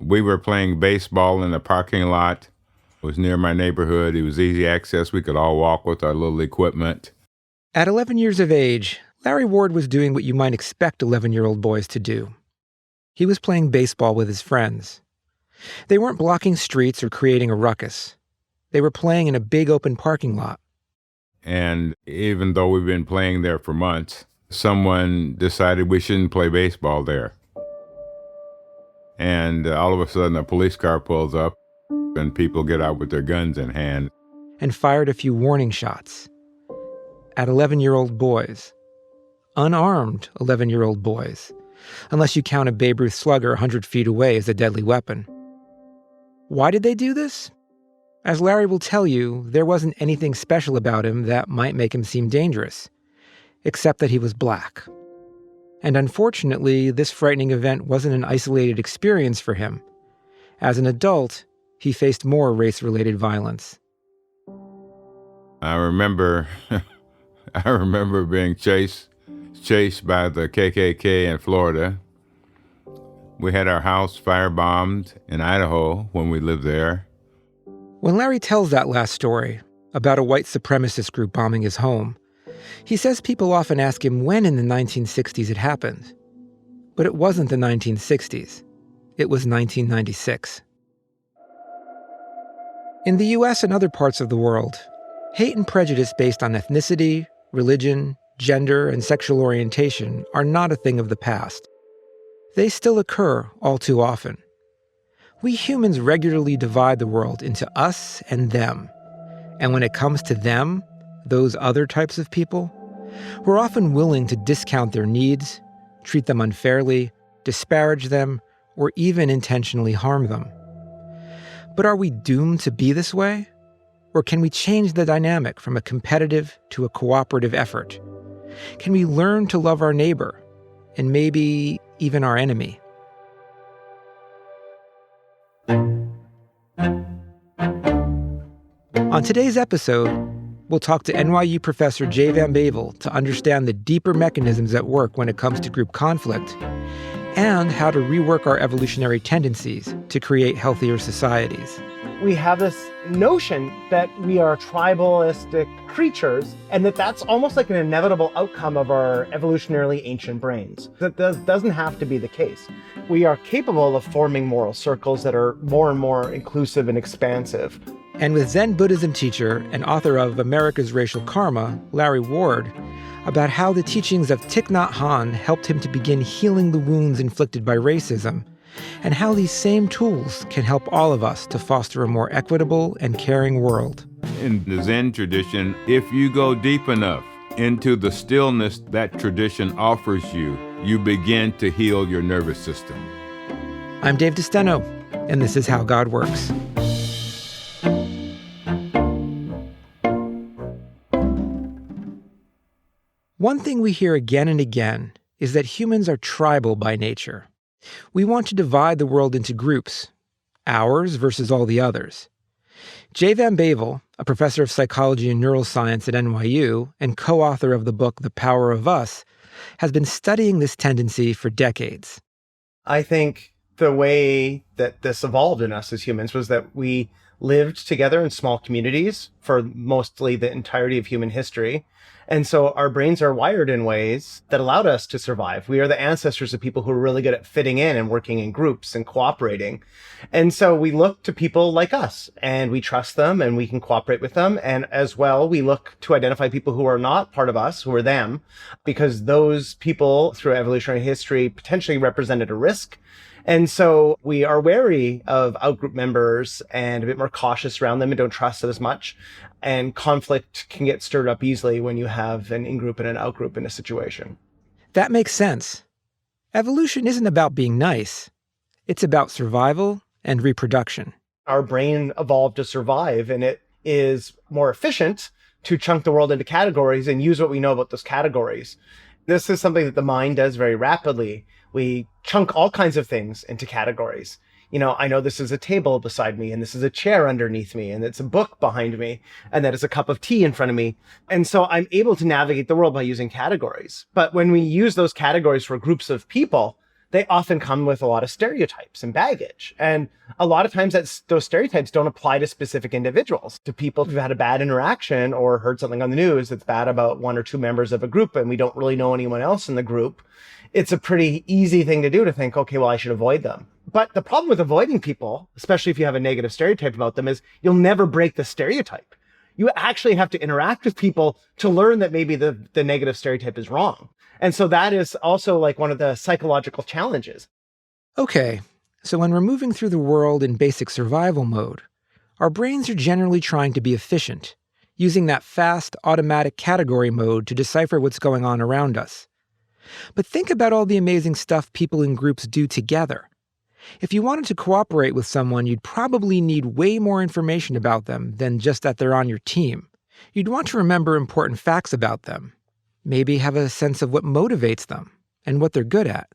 We were playing baseball in the parking lot. It was near my neighborhood. It was easy access. We could all walk with our little equipment. At 11 years of age, Larry Ward was doing what you might expect 11-year-old boys to do. He was playing baseball with his friends. They weren't blocking streets or creating a ruckus. They were playing in a big open parking lot. And even though we've been playing there for months, someone decided we shouldn't play baseball there. And all of a sudden, a police car pulls up and people get out with their guns in hand. And fired a few warning shots at 11-year-old boys. Unarmed 11-year-old boys, unless you count a Babe Ruth slugger 100 feet away as a deadly weapon. Why did they do this? As Larry will tell you, there wasn't anything special about him that might make him seem dangerous, except that he was black. And unfortunately, this frightening event wasn't an isolated experience for him. As an adult, he faced more race-related violence. I remember being chased by the KKK in Florida. We had our house firebombed in Idaho when we lived there. When Larry tells that last story about a white supremacist group bombing his home, he says people often ask him when in the 1960s it happened. But it wasn't the 1960s. It was 1996. In the US and other parts of the world, hate and prejudice based on ethnicity, religion, gender, and sexual orientation are not a thing of the past. They still occur all too often. We humans regularly divide the world into us and them. And when it comes to them, those other types of people, we're often willing to discount their needs, treat them unfairly, disparage them, or even intentionally harm them. But are we doomed to be this way? Or can we change the dynamic from a competitive to a cooperative effort? Can we learn to love our neighbor, and maybe even our enemy? On today's episode, we'll talk to NYU professor Jay Van Bavel to understand the deeper mechanisms at work when it comes to group conflict, and how to rework our evolutionary tendencies to create healthier societies. We have this notion that we are tribalistic creatures, and that's almost like an inevitable outcome of our evolutionarily ancient brains. That doesn't have to be the case. We are capable of forming moral circles that are more and more inclusive and expansive. And with Zen Buddhism teacher and author of America's Racial Karma, Larry Ward, about how the teachings of Thich Nhat Hanh helped him to begin healing the wounds inflicted by racism, and how these same tools can help all of us to foster a more equitable and caring world. In the Zen tradition, if you go deep enough into the stillness that tradition offers you, you begin to heal your nervous system. I'm Dave DeSteno, and this is How God Works. One thing we hear again and again is that humans are tribal by nature. We want to divide the world into groups, ours versus all the others. Jay Van Bavel, a professor of psychology and neuroscience at NYU and co-author of the book The Power of Us, has been studying this tendency for decades. I think the way that this evolved in us as humans was that we lived together in small communities for mostly the entirety of human history. And so our brains are wired in ways that allowed us to survive. We are the ancestors of people who are really good at fitting in and working in groups and cooperating. And so we look to people like us and we trust them and we can cooperate with them. And as well, we look to identify people who are not part of us, who are them, because those people through evolutionary history potentially represented a risk. And so we are wary of outgroup members and a bit more cautious around them and don't trust them as much. And conflict can get stirred up easily when you have an in-group and an out-group in a situation. That makes sense. Evolution isn't about being nice. It's about survival and reproduction. Our brain evolved to survive, and it is more efficient to chunk the world into categories and use what we know about those categories. This is something that the mind does very rapidly. We chunk all kinds of things into categories. You know, I know this is a table beside me, and this is a chair underneath me, and it's a book behind me, and that is a cup of tea in front of me. And so I'm able to navigate the world by using categories. But when we use those categories for groups of people, they often come with a lot of stereotypes and baggage. And a lot of times those stereotypes don't apply to specific individuals, to people who've had a bad interaction or heard something on the news that's bad about one or two members of a group and we don't really know anyone else in the group. It's a pretty easy thing to do to think, okay, well, I should avoid them. But the problem with avoiding people, especially if you have a negative stereotype about them, is you'll never break the stereotype. You actually have to interact with people to learn that maybe the negative stereotype is wrong. And so that is also like one of the psychological challenges. Okay, so when we're moving through the world in basic survival mode, our brains are generally trying to be efficient, using that fast, automatic category mode to decipher what's going on around us. But think about all the amazing stuff people in groups do together. If you wanted to cooperate with someone, you'd probably need way more information about them than just that they're on your team. You'd want to remember important facts about them. Maybe have a sense of what motivates them and what they're good at.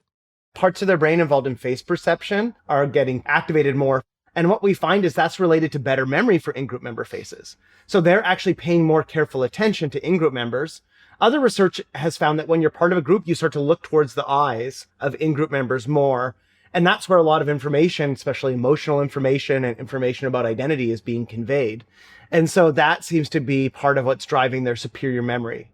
Parts of their brain involved in face perception are getting activated more. And what we find is that's related to better memory for in-group member faces. So they're actually paying more careful attention to in-group members. Other research has found that when you're part of a group, you start to look towards the eyes of in-group members more. And that's where a lot of information, especially emotional information and information about identity, is being conveyed. And so that seems to be part of what's driving their superior memory.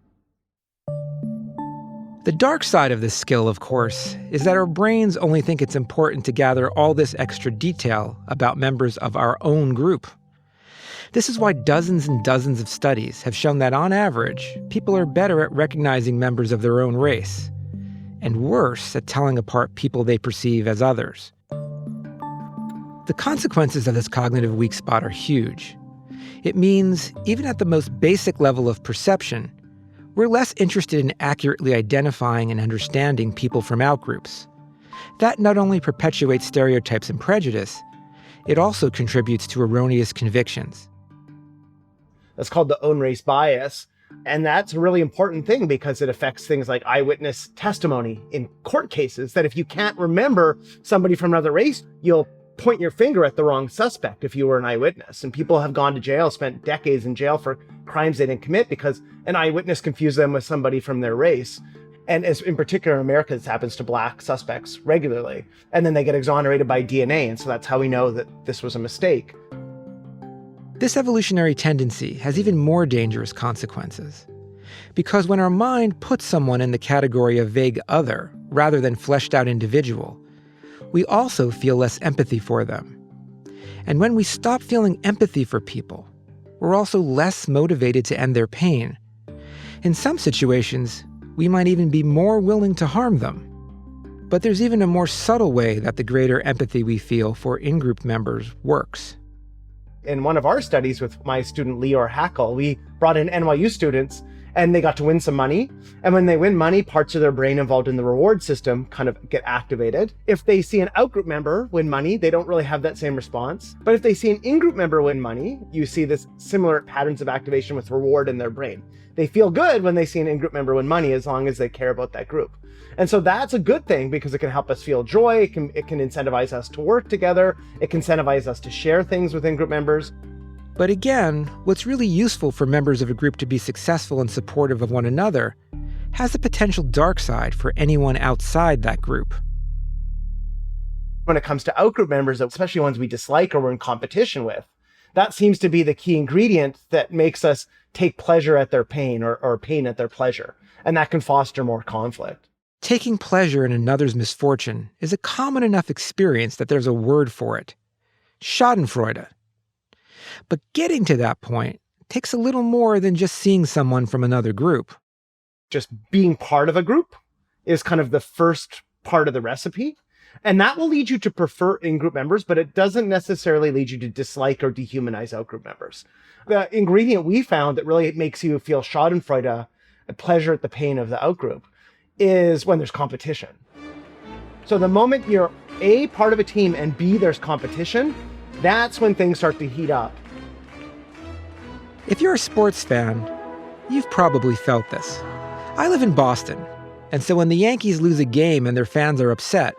The dark side of this skill, of course, is that our brains only think it's important to gather all this extra detail about members of our own group. This is why dozens and dozens of studies have shown that, on average, people are better at recognizing members of their own race, and worse at telling apart people they perceive as others. The consequences of this cognitive weak spot are huge. It means, even at the most basic level of perception, we're less interested in accurately identifying and understanding people from outgroups. That not only perpetuates stereotypes and prejudice, it also contributes to erroneous convictions. That's called the own race bias. And that's a really important thing because it affects things like eyewitness testimony in court cases, that if you can't remember somebody from another race, you'll point your finger at the wrong suspect if you were an eyewitness. And people have gone to jail, spent decades in jail for crimes they didn't commit because an eyewitness confused them with somebody from their race. And as in particular in America, this happens to black suspects regularly. And then they get exonerated by DNA. And so that's how we know that this was a mistake. This evolutionary tendency has even more dangerous consequences. Because when our mind puts someone in the category of vague other rather than fleshed out individual, we also feel less empathy for them. And when we stop feeling empathy for people, we're also less motivated to end their pain. In some situations, we might even be more willing to harm them. But there's even a more subtle way that the greater empathy we feel for in-group members works. In one of our studies with my student Lior Hackle, we brought in NYU students and they got to win some money. And when they win money, parts of their brain involved in the reward system kind of get activated. If they see an out-group member win money, they don't really have that same response. But if they see an in-group member win money, you see this similar patterns of activation with reward in their brain. They feel good when they see an in-group member win money as long as they care about that group. And so that's a good thing because it can help us feel joy. It can incentivize us to work together. It can incentivize us to share things with in-group members. But again, what's really useful for members of a group to be successful and supportive of one another has a potential dark side for anyone outside that group. When it comes to outgroup members, especially ones we dislike or we're in competition with, that seems to be the key ingredient that makes us take pleasure at their pain or pain at their pleasure. And that can foster more conflict. Taking pleasure in another's misfortune is a common enough experience that there's a word for it: Schadenfreude. But getting to that point takes a little more than just seeing someone from another group. Just being part of a group is kind of the first part of the recipe. And that will lead you to prefer in-group members, but it doesn't necessarily lead you to dislike or dehumanize out-group members. The ingredient we found that really makes you feel Schadenfreude, a pleasure at the pain of the out-group, is when there's competition. So the moment you're A, part of a team, and B, there's competition, that's when things start to heat up. If you're a sports fan, you've probably felt this. I live in Boston, and so when the Yankees lose a game and their fans are upset,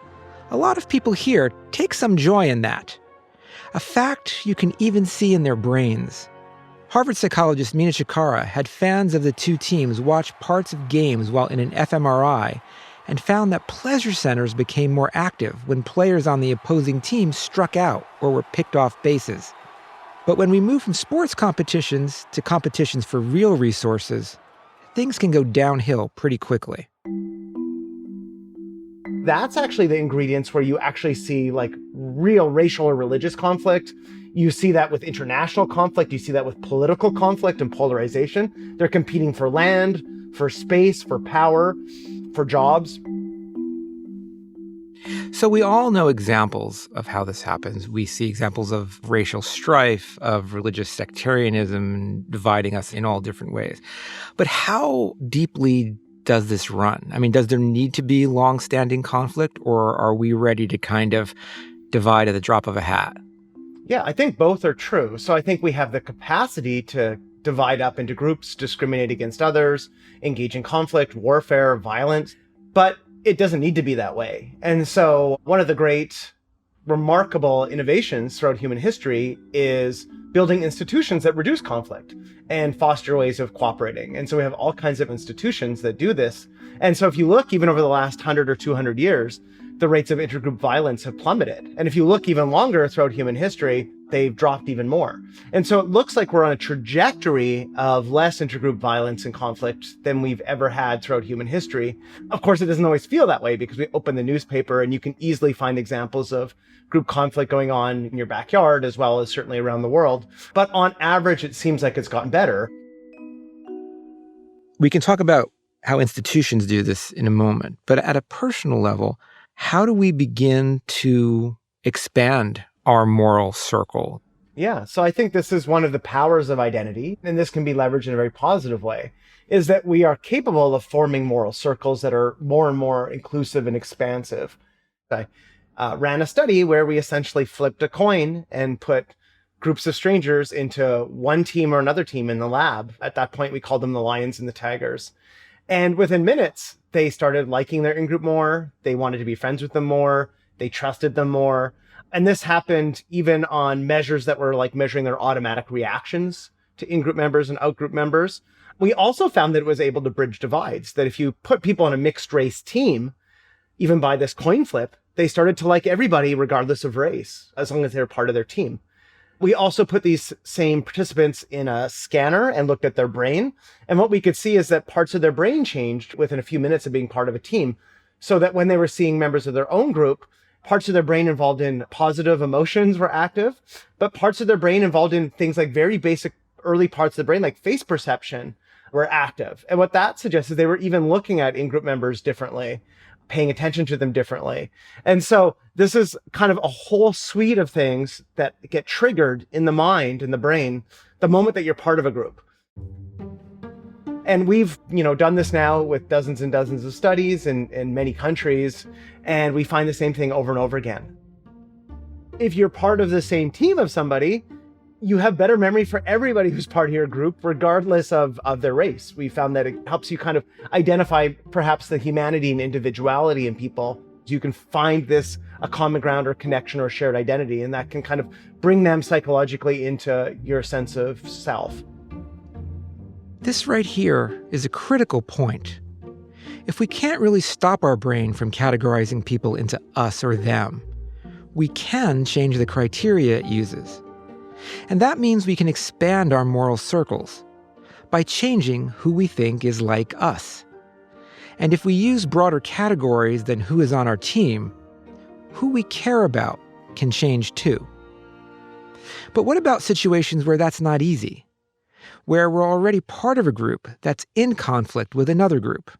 a lot of people here take some joy in that. A fact you can even see in their brains. Harvard psychologist Mina Cikara had fans of the two teams watch parts of games while in an fMRI and found that pleasure centers became more active when players on the opposing team struck out or were picked off bases. But when we move from sports competitions to competitions for real resources, things can go downhill pretty quickly. That's actually the ingredients where you actually see like real racial or religious conflict. You see that with international conflict. You see that with political conflict and polarization. They're competing for land, for space, for power, for jobs. So we all know examples of how this happens. We see examples of racial strife, of religious sectarianism dividing us in all different ways. But how deeply does this run? I mean, does there need to be long-standing conflict, or are we ready to kind of divide at the drop of a hat? Yeah, I think both are true. So I think we have the capacity to divide up into groups, discriminate against others, engage in conflict, warfare, violence, but it doesn't need to be that way. And so one of the great, remarkable innovations throughout human history is building institutions that reduce conflict and foster ways of cooperating. And so we have all kinds of institutions that do this. And so if you look even over the last 100 or 200 years, the rates of intergroup violence have plummeted. And if you look even longer throughout human history, they've dropped even more. And so it looks like we're on a trajectory of less intergroup violence and conflict than we've ever had throughout human history. Of course, it doesn't always feel that way because we open the newspaper and you can easily find examples of group conflict going on in your backyard as well as certainly around the world. But on average, it seems like it's gotten better. We can talk about how institutions do this in a moment, but at a personal level, how do we begin to expand our moral circle? Yeah, so I think this is one of the powers of identity, and this can be leveraged in a very positive way, is that we are capable of forming moral circles that are more and more inclusive and expansive. I ran a study where we essentially flipped a coin and put groups of strangers into one team or another team in the lab. At that point, we called them the lions and the tigers. And within minutes, they started liking their in-group more. They wanted to be friends with them more. They trusted them more. And this happened even on measures that were like measuring their automatic reactions to in-group members and out-group members. We also found that it was able to bridge divides, that if you put people on a mixed race team, even by this coin flip, they started to like everybody regardless of race, as long as they were part of their team. We also put these same participants in a scanner and looked at their brain. And what we could see is that parts of their brain changed within a few minutes of being part of a team, so that when they were seeing members of their own group, parts of their brain involved in positive emotions were active, but parts of their brain involved in things like very basic early parts of the brain, like face perception, were active. And what that suggests is they were even looking at in-group members differently, paying attention to them differently. And so this is kind of a whole suite of things that get triggered in the mind and the brain the moment that you're part of a group. And we've, done this now with dozens and dozens of studies in many countries, and we find the same thing over and over again. If you're part of the same team of somebody, you have better memory for everybody who's part of your group, regardless of their race. We found that it helps you kind of identify perhaps the humanity and individuality in people. You can find a common ground or connection or shared identity, and that can kind of bring them psychologically into your sense of self. This right here is a critical point. If we can't really stop our brain from categorizing people into us or them, we can change the criteria it uses. And that means we can expand our moral circles by changing who we think is like us. And if we use broader categories than who is on our team, who we care about can change too. But what about situations where that's not easy? Where we're already part of a group that's in conflict with another group?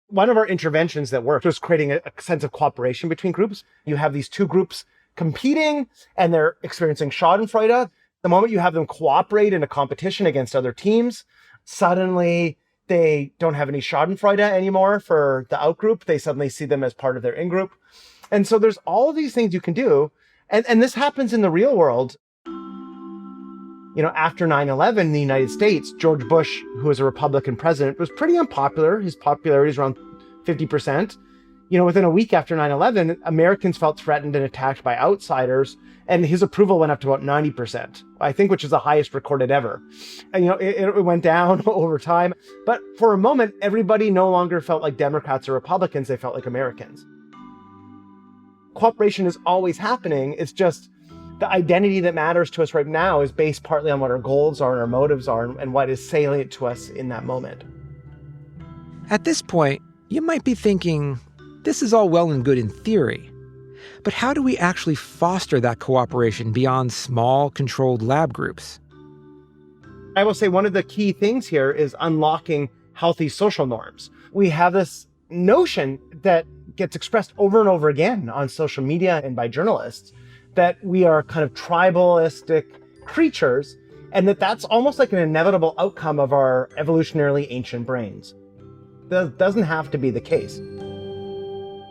One of our interventions that worked was creating a sense of cooperation between groups. You have these two groups competing and they're experiencing schadenfreude. The moment you have them cooperate in a competition against other teams, suddenly they don't have any schadenfreude anymore for the outgroup. They suddenly see them as part of their in-group. And so there's all of these things you can do. And this happens in the real world. After 9/11 in the United States, George Bush, who was a Republican president, was pretty unpopular. His popularity is around 50%. Within a week after 9/11, Americans felt threatened and attacked by outsiders, and his approval went up to about 90%, I think, which is the highest recorded ever. And, it went down over time. But for a moment, everybody no longer felt like Democrats or Republicans. They felt like Americans. Cooperation is always happening. It's just the identity that matters to us right now is based partly on what our goals are and our motives are and what is salient to us in that moment. At this point, you might be thinking, this is all well and good in theory, but how do we actually foster that cooperation beyond small, controlled lab groups? I will say one of the key things here is unlocking healthy social norms. We have this notion that gets expressed over and over again on social media and by journalists that we are kind of tribalistic creatures, and that's almost like an inevitable outcome of our evolutionarily ancient brains. That doesn't have to be the case.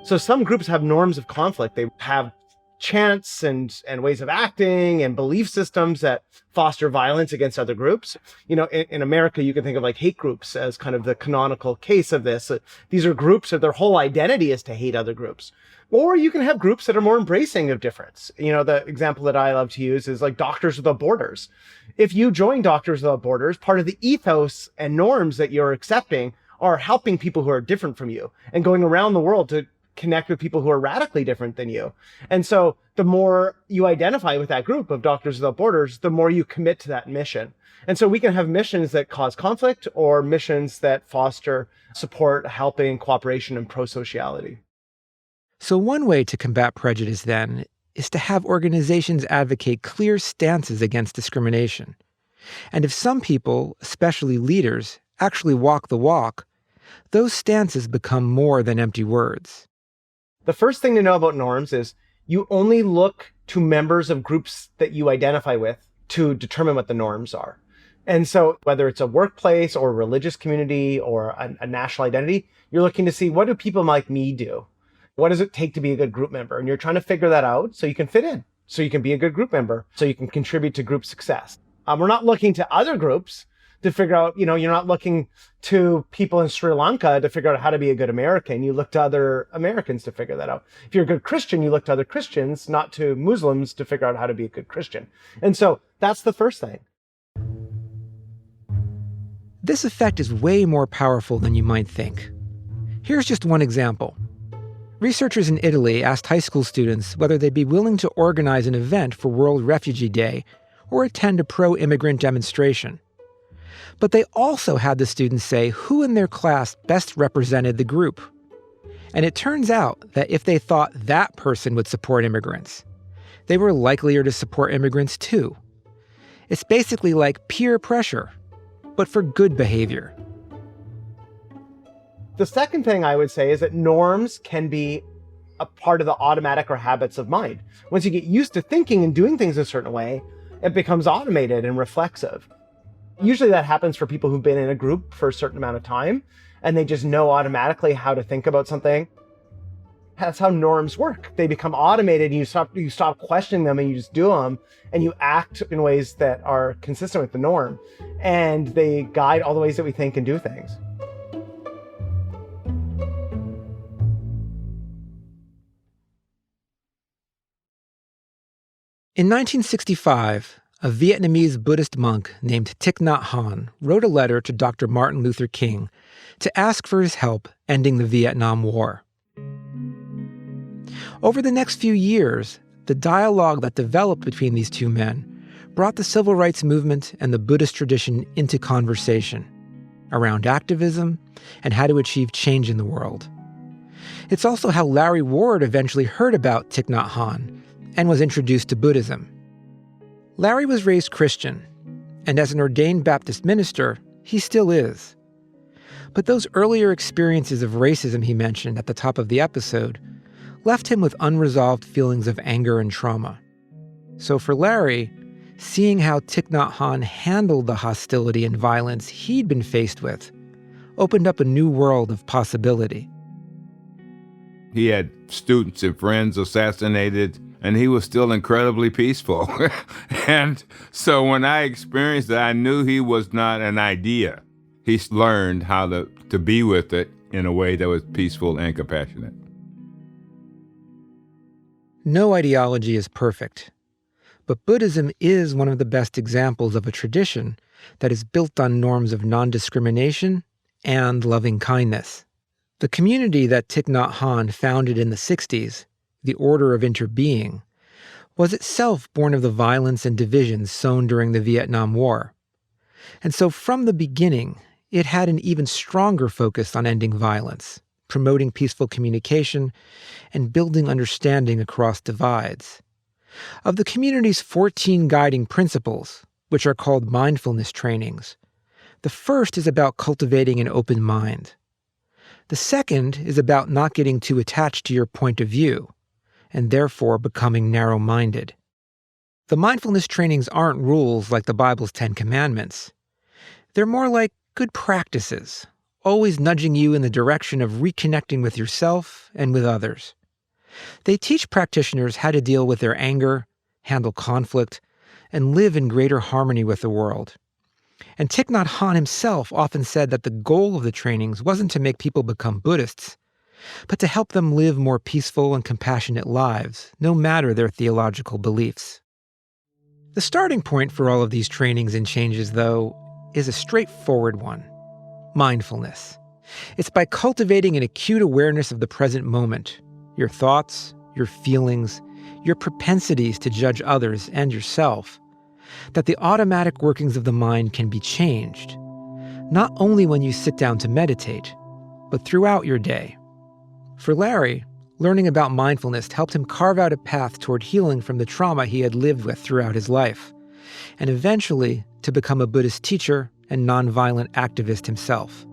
So some groups have norms of conflict. They have chants and ways of acting and belief systems that foster violence against other groups. In America, you can think of like hate groups as kind of the canonical case of this. These are groups that their whole identity is to hate other groups. Or you can have groups that are more embracing of difference. The example that I love to use is like Doctors Without Borders. If you join Doctors Without Borders, part of the ethos and norms that you're accepting are helping people who are different from you and going around the world to connect with people who are radically different than you. And so the more you identify with that group of Doctors Without Borders, the more you commit to that mission. And so we can have missions that cause conflict or missions that foster support, helping, cooperation, and pro-sociality. So one way to combat prejudice, then, is to have organizations advocate clear stances against discrimination. And if some people, especially leaders, actually walk the walk, those stances become more than empty words. The first thing to know about norms is you only look to members of groups that you identify with to determine what the norms are. And so whether it's a workplace or a religious community or a national identity, you're looking to see, what do people like me do? What does it take to be a good group member? And you're trying to figure that out so you can fit in, so you can be a good group member, so you can contribute to group success. We're not looking to other groups to figure out, you're not looking to people in Sri Lanka to figure out how to be a good American. You look to other Americans to figure that out. If you're a good Christian, you look to other Christians, not to Muslims, to figure out how to be a good Christian. And so that's the first thing. This effect is way more powerful than you might think. Here's just one example. Researchers in Italy asked high school students whether they'd be willing to organize an event for World Refugee Day or attend a pro-immigrant demonstration. But they also had the students say who in their class best represented the group. And it turns out that if they thought that person would support immigrants, they were likelier to support immigrants too. It's basically like peer pressure, but for good behavior. The second thing I would say is that norms can be a part of the automatic or habits of mind. Once you get used to thinking and doing things a certain way, it becomes automated and reflexive. Usually that happens for people who've been in a group for a certain amount of time, and they just know automatically how to think about something. That's how norms work. They become automated, and you stop questioning them, and you just do them, and you act in ways that are consistent with the norm, and they guide all the ways that we think and do things. In 1965, a Vietnamese Buddhist monk named Thich Nhat Hanh wrote a letter to Dr. Martin Luther King to ask for his help ending the Vietnam War. Over the next few years, the dialogue that developed between these two men brought the civil rights movement and the Buddhist tradition into conversation around activism and how to achieve change in the world. It's also how Larry Ward eventually heard about Thich Nhat Hanh and was introduced to Buddhism. Larry was raised Christian, and as an ordained Baptist minister, he still is. But those earlier experiences of racism he mentioned at the top of the episode left him with unresolved feelings of anger and trauma. So for Larry, seeing how Thich Nhat Hanh handled the hostility and violence he'd been faced with opened up a new world of possibility. He had students and friends assassinated, and he was still incredibly peaceful. And so when I experienced that, I knew he was not an idea. He learned how to be with it in a way that was peaceful and compassionate. No ideology is perfect, but Buddhism is one of the best examples of a tradition that is built on norms of non-discrimination and loving kindness. The community that Thich Nhat Hanh founded in the 60s, the Order of Interbeing, was itself born of the violence and divisions sown during the Vietnam War. And so from the beginning, it had an even stronger focus on ending violence, promoting peaceful communication, and building understanding across divides. Of the community's 14 guiding principles, which are called mindfulness trainings, the first is about cultivating an open mind. The second is about not getting too attached to your point of view, and therefore becoming narrow-minded. The mindfulness trainings aren't rules like the Bible's 10 Commandments. They're more like good practices, always nudging you in the direction of reconnecting with yourself and with others. They teach practitioners how to deal with their anger, handle conflict, and live in greater harmony with the world. And Thich Nhat Hanh himself often said that the goal of the trainings wasn't to make people become Buddhists, but to help them live more peaceful and compassionate lives, no matter their theological beliefs. The starting point for all of these trainings and changes, though, is a straightforward one: mindfulness. It's by cultivating an acute awareness of the present moment, your thoughts, your feelings, your propensities to judge others and yourself, that the automatic workings of the mind can be changed, not only when you sit down to meditate, but throughout your day. For Larry, learning about mindfulness helped him carve out a path toward healing from the trauma he had lived with throughout his life, and eventually to become a Buddhist teacher and nonviolent activist himself.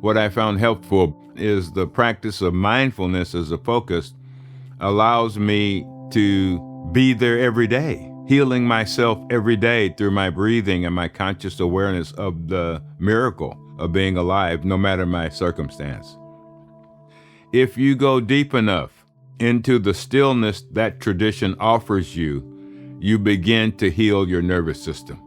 What I found helpful is the practice of mindfulness as a focus allows me to be there every day, healing myself every day through my breathing and my conscious awareness of the miracle of being alive, no matter my circumstance. If you go deep enough into the stillness that tradition offers you, you begin to heal your nervous system.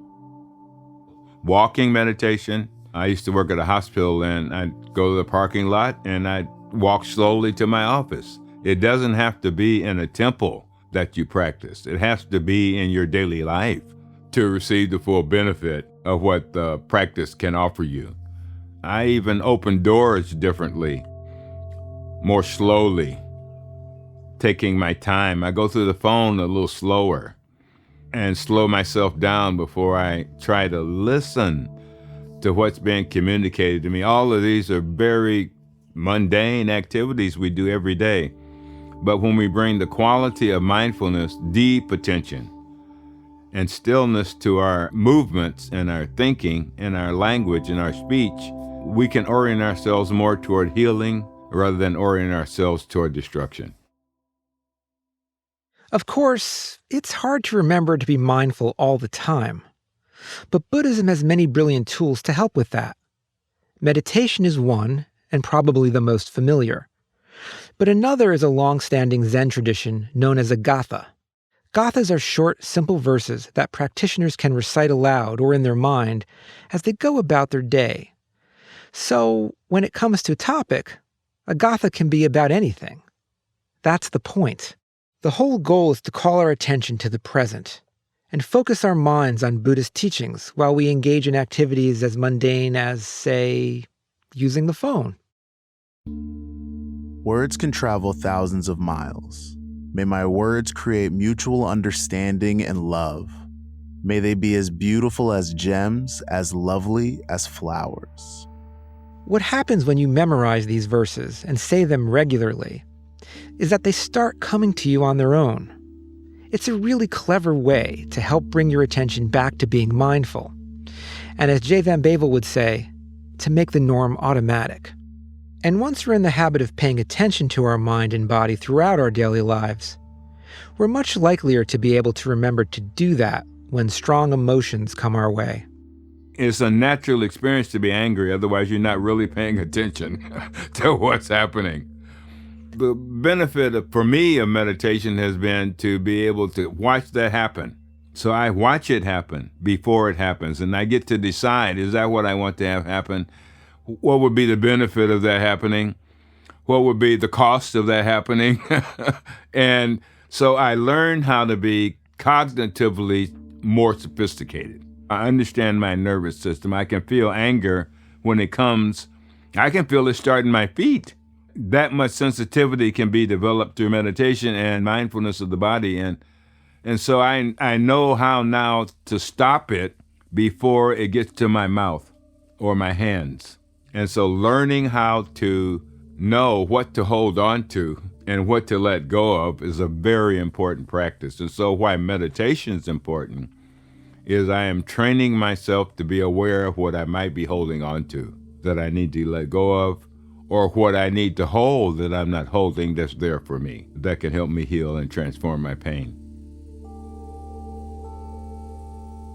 Walking meditation. I used to work at a hospital, and I'd go to the parking lot and I'd walk slowly to my office. It doesn't have to be in a temple that you practice. It has to be in your daily life to receive the full benefit of what the practice can offer you. I even open doors differently, more slowly, taking my time. I go through the phone a little slower and slow myself down before I try to listen to what's being communicated to me. All of these are very mundane activities we do every day. But when we bring the quality of mindfulness, deep attention, and stillness to our movements and our thinking and our language and our speech, we can orient ourselves more toward healing rather than orient ourselves toward destruction. Of course, it's hard to remember to be mindful all the time. But Buddhism has many brilliant tools to help with that. Meditation is one, and probably the most familiar. But another is a long-standing Zen tradition known as a gatha. Gathas are short, simple verses that practitioners can recite aloud or in their mind as they go about their day. So, when it comes to a topic, a gatha can be about anything. That's the point. The whole goal is to call our attention to the present and focus our minds on Buddhist teachings while we engage in activities as mundane as, say, using the phone. Words can travel thousands of miles. May my words create mutual understanding and love. May they be as beautiful as gems, as lovely as flowers. What happens when you memorize these verses and say them regularly is that they start coming to you on their own. It's a really clever way to help bring your attention back to being mindful. And as Jay Van Bavel would say, to make the norm automatic. And once we're in the habit of paying attention to our mind and body throughout our daily lives, we're much likelier to be able to remember to do that when strong emotions come our way. It's a natural experience to be angry, otherwise you're not really paying attention to what's happening. The benefit for me of meditation has been to be able to watch that happen. So I watch it happen before it happens, and I get to decide, is that what I want to have happen? What would be the benefit of that happening? What would be the cost of that happening? And So I learned how to be cognitively more sophisticated. I understand my nervous system. I can feel anger when it comes. I can feel it starting my feet. That much sensitivity can be developed through meditation and mindfulness of the body. And so I know how now to stop it before it gets to my mouth or my hands. And so learning how to know what to hold on to and what to let go of is a very important practice. And so why meditation is important is I am training myself to be aware of what I might be holding on to that I need to let go of, or what I need to hold that I'm not holding that's there for me, that can help me heal and transform my pain.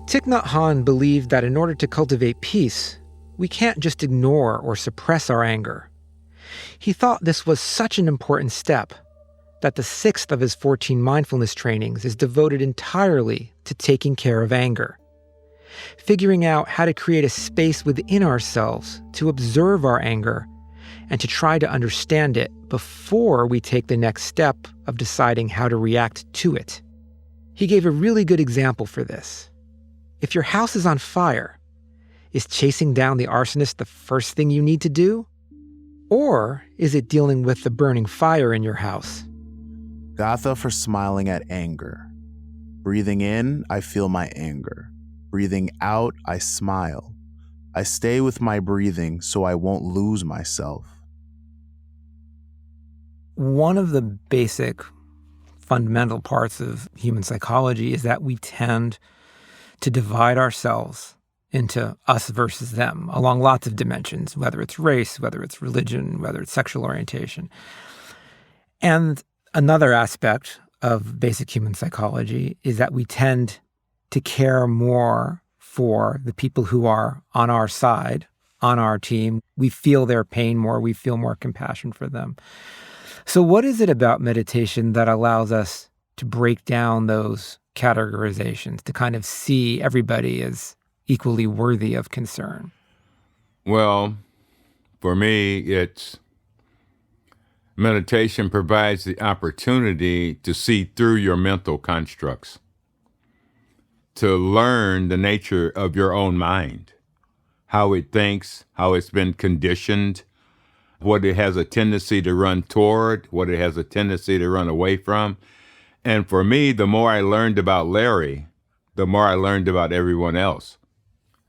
Thich Nhat Hanh believed that in order to cultivate peace, we can't just ignore or suppress our anger. He thought this was such an important step that the 6th of his 14 mindfulness trainings is devoted entirely to taking care of anger, figuring out how to create a space within ourselves to observe our anger and to try to understand it before we take the next step of deciding how to react to it. He gave a really good example for this. If your house is on fire, is chasing down the arsonist the first thing you need to do? Or is it dealing with the burning fire in your house? Gatha for smiling at anger. Breathing in, I feel my anger. Breathing out, I smile. I stay with my breathing so I won't lose myself. One of the basic fundamental parts of human psychology is that we tend to divide ourselves into us versus them along lots of dimensions, whether it's race, whether it's religion, whether it's sexual orientation. And another aspect of basic human psychology is that we tend to care more for the people who are on our side, on our team. We feel their pain more. We feel more compassion for them. So what is it about meditation that allows us to break down those categorizations, to kind of see everybody as equally worthy of concern? Well, for me, it's meditation provides the opportunity to see through your mental constructs, to learn the nature of your own mind, how it thinks, how it's been conditioned, what it has a tendency to run toward, what it has a tendency to run away from. And for me, the more I learned about Larry, the more I learned about everyone else.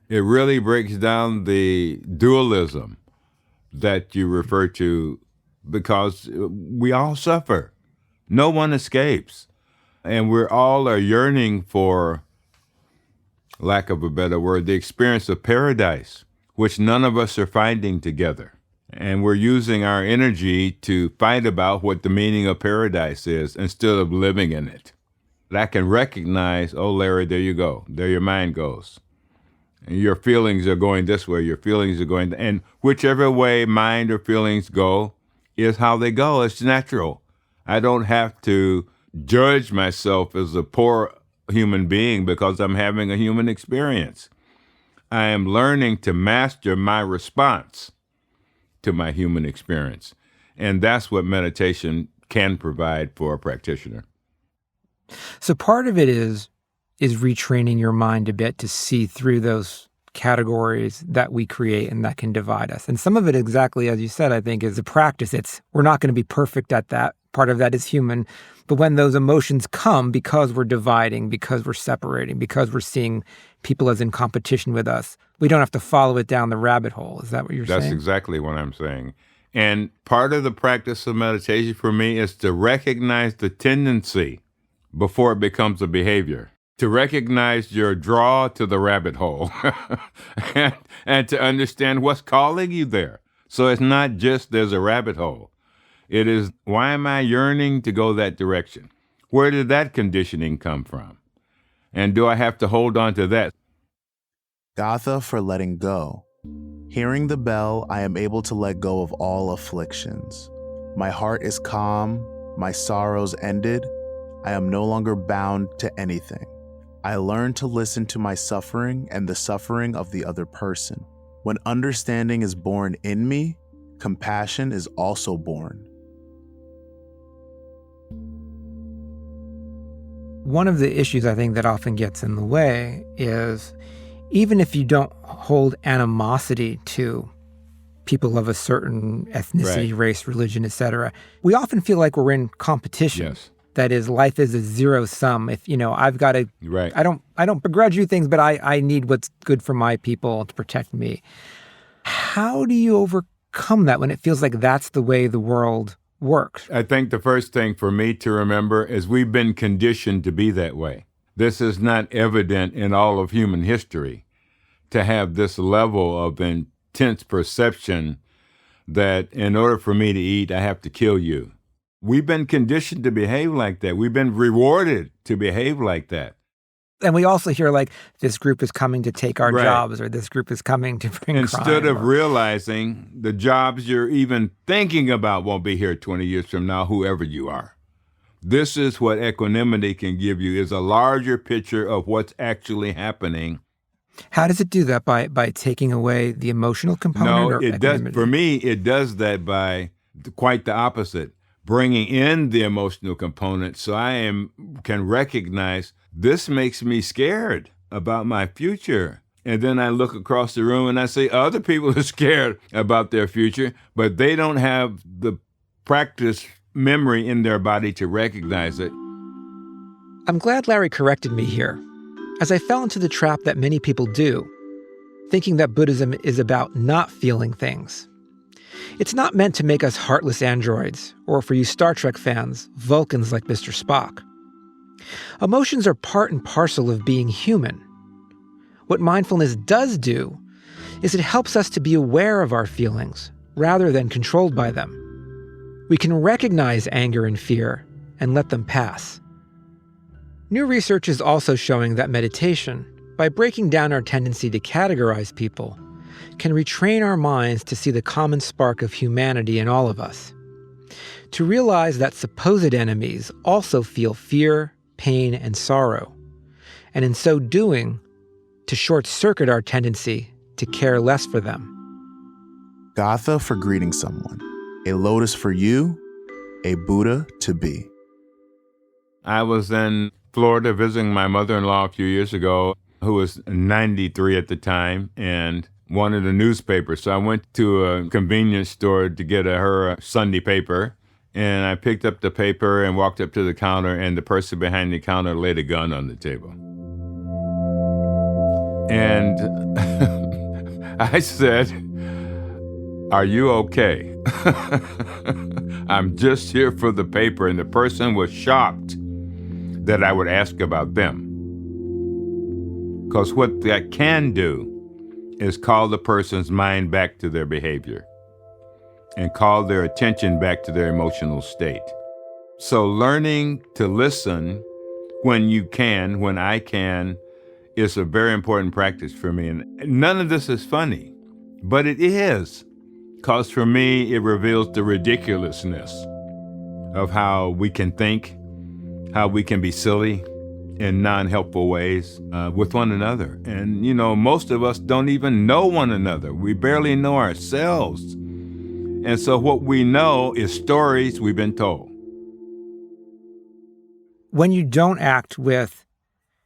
It really breaks down the dualism that you refer to, because we all suffer. No one escapes. And we're all are yearning for, lack of a better word, the experience of paradise, which none of us are finding together. And we're using our energy to fight about what the meaning of paradise is instead of living in it. I can recognize, oh, Larry, there you go. There your mind goes. And your feelings are going this way. Your feelings are going, and whichever way mind or feelings go is how they go. It's natural. I don't have to judge myself as a poor human being because I'm having a human experience. I am learning to master my response to my human experience. And that's what meditation can provide for a practitioner. So part of it is retraining your mind a bit to see through those categories that we create and that can divide us. And some of it, exactly as you said, I think is a practice. We're not going to be perfect at that. Part of that is human. But when those emotions come, because we're dividing, because we're separating, because we're seeing people as in competition with us, we don't have to follow it down the rabbit hole. Is that what you're saying? That's exactly what I'm saying. And part of the practice of meditation for me is to recognize the tendency before it becomes a behavior, to recognize your draw to the rabbit hole and to understand what's calling you there. So it's not just there's a rabbit hole. It is, why am I yearning to go that direction? Where did that conditioning come from? And do I have to hold on to that? Gatha for letting go. Hearing the bell, I am able to let go of all afflictions. My heart is calm, my sorrows ended. I am no longer bound to anything. I learn to listen to my suffering and the suffering of the other person. When understanding is born in me, compassion is also born. One of the issues I think that often gets in the way is even if you don't hold animosity to people of a certain ethnicity, Right. race, religion, etc., we often feel like we're in competition. Yes. That is, life is a zero sum. If, I've got to, Right. I don't begrudge you things, but I need what's good for my people to protect me. How do you overcome that when it feels like that's the way the world works? I think the first thing for me to remember is we've been conditioned to be that way. This is not evident in all of human history, to have this level of intense perception that in order for me to eat, I have to kill you. We've been conditioned to behave like that. We've been rewarded to behave like that. And we also hear like, this group is coming to take our Right. jobs, or this group is coming to bring Instead crime, of or- realizing the jobs you're even thinking about won't be here 20 years from now, whoever you are. This is what equanimity can give you, is a larger picture of what's actually happening. How does it do that? By taking away the emotional component? No, or it does. equanimity? For me, it does that by quite the opposite, bringing in the emotional component so I can recognize this makes me scared about my future. And then I look across the room and I say, other people are scared about their future, but they don't have the practice memory in their body to recognize it. I'm glad Larry corrected me here, as I fell into the trap that many people do, thinking that Buddhism is about not feeling things. It's not meant to make us heartless androids, or for you Star Trek fans, Vulcans like Mr. Spock. Emotions are part and parcel of being human. What mindfulness does do is it helps us to be aware of our feelings, rather than controlled by them. We can recognize anger and fear and let them pass. New research is also showing that meditation, by breaking down our tendency to categorize people, can retrain our minds to see the common spark of humanity in all of us. To realize that supposed enemies also feel fear, pain, and sorrow, and in so doing, to short-circuit our tendency to care less for them. Gatha for greeting someone. A lotus for you, a Buddha to be. I was in Florida visiting my mother-in-law a few years ago, who was 93 at the time, and wanted a newspaper. So I went to a convenience store to get her a Sunday paper, and I picked up the paper and walked up to the counter, and the person behind the counter laid a gun on the table. And I said, "Are you okay?" "I'm just here for the paper." And the person was shocked that I would ask about them. Because what that can do is call the person's mind back to their behavior and call their attention back to their emotional state. So learning to listen when you can, when I can, is a very important practice for me. And none of this is funny, but it is. Because for me, it reveals the ridiculousness of how we can think, how we can be silly in non-helpful ways with one another. And, most of us don't even know one another. We barely know ourselves. And so what we know is stories we've been told. When you don't act with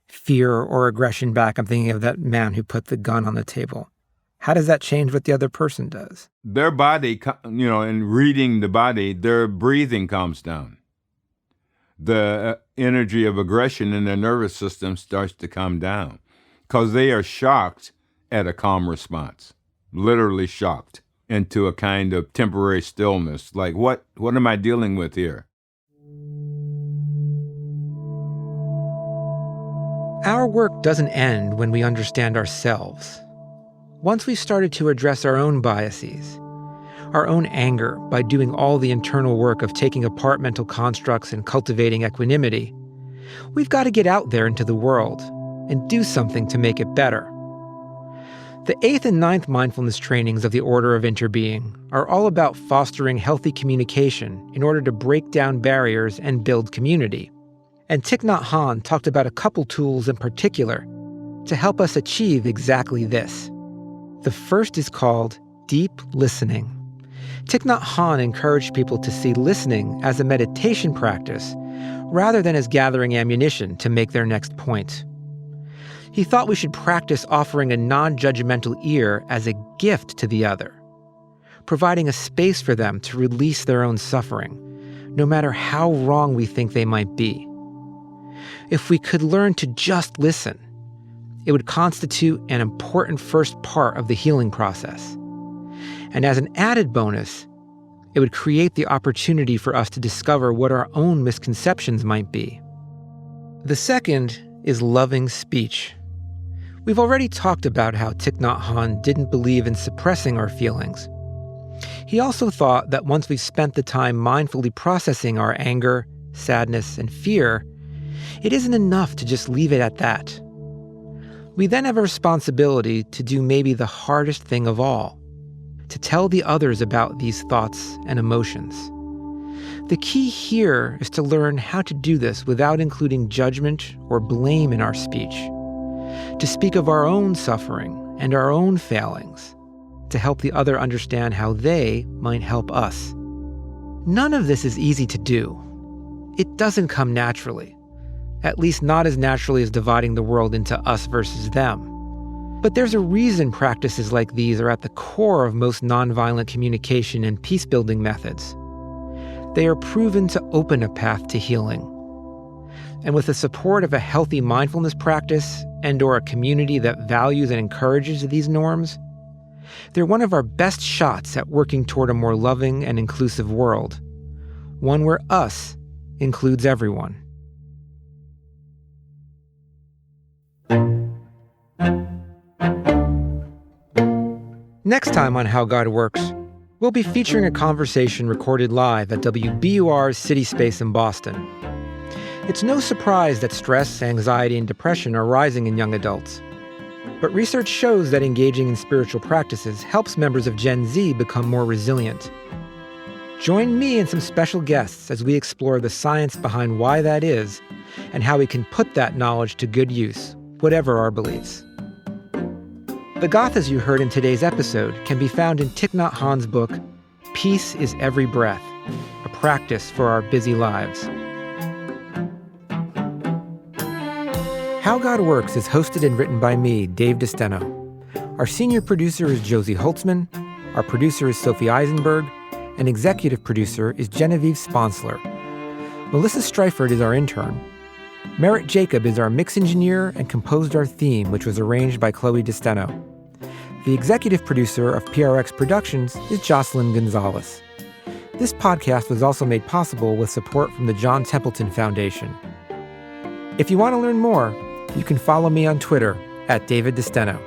fear or aggression back, I'm thinking of that man who put the gun on the table. How does that change what the other person does? Their body, in reading the body, their breathing calms down. The energy of aggression in their nervous system starts to calm down because they are shocked at a calm response, literally shocked into a kind of temporary stillness. Like, what am I dealing with here? Our work doesn't end when we understand ourselves. Once we've started to address our own biases, our own anger by doing all the internal work of taking apart mental constructs and cultivating equanimity, we've got to get out there into the world and do something to make it better. The 8th and 9th mindfulness trainings of the Order of Interbeing are all about fostering healthy communication in order to break down barriers and build community. And Thich Nhat Hanh talked about a couple tools in particular to help us achieve exactly this. The first is called deep listening. Thich Nhat Hanh encouraged people to see listening as a meditation practice rather than as gathering ammunition to make their next point. He thought we should practice offering a non-judgmental ear as a gift to the other, providing a space for them to release their own suffering, no matter how wrong we think they might be. If we could learn to just listen, it would constitute an important first part of the healing process. And as an added bonus, it would create the opportunity for us to discover what our own misconceptions might be. The second is loving speech. We've already talked about how Thich Nhat Hanh didn't believe in suppressing our feelings. He also thought that once we've spent the time mindfully processing our anger, sadness, and fear, it isn't enough to just leave it at that. We then have a responsibility to do maybe the hardest thing of all, to tell the others about these thoughts and emotions. The key here is to learn how to do this without including judgment or blame in our speech, to speak of our own suffering and our own failings, to help the other understand how they might help us. None of this is easy to do. It doesn't come naturally, at least not as naturally as dividing the world into us versus them. But there's a reason practices like these are at the core of most nonviolent communication and peace-building methods. They are proven to open a path to healing. And with the support of a healthy mindfulness practice and/or a community that values and encourages these norms, they're one of our best shots at working toward a more loving and inclusive world, one where us includes everyone. Next time on How God Works, we'll be featuring a conversation recorded live at WBUR's City Space in Boston. It's no surprise that stress, anxiety, and depression are rising in young adults. But research shows that engaging in spiritual practices helps members of Gen Z become more resilient. Join me and some special guests as we explore the science behind why that is and how we can put that knowledge to good use, whatever our beliefs. The gathas you heard in today's episode can be found in Thich Nhat Hanh's book, Peace is Every Breath, a practice for our busy lives. How God Works is hosted and written by me, Dave DeSteno. Our senior producer is Josie Holtzman, our producer is Sophie Eisenberg, and executive producer is Genevieve Sponsler. Melissa Streifert is our intern. Merritt Jacob is our mix engineer and composed our theme, which was arranged by Chloe DeSteno. The executive producer of PRX Productions is Jocelyn Gonzalez. This podcast was also made possible with support from the John Templeton Foundation. If you want to learn more, you can follow me on Twitter @David DeSteno.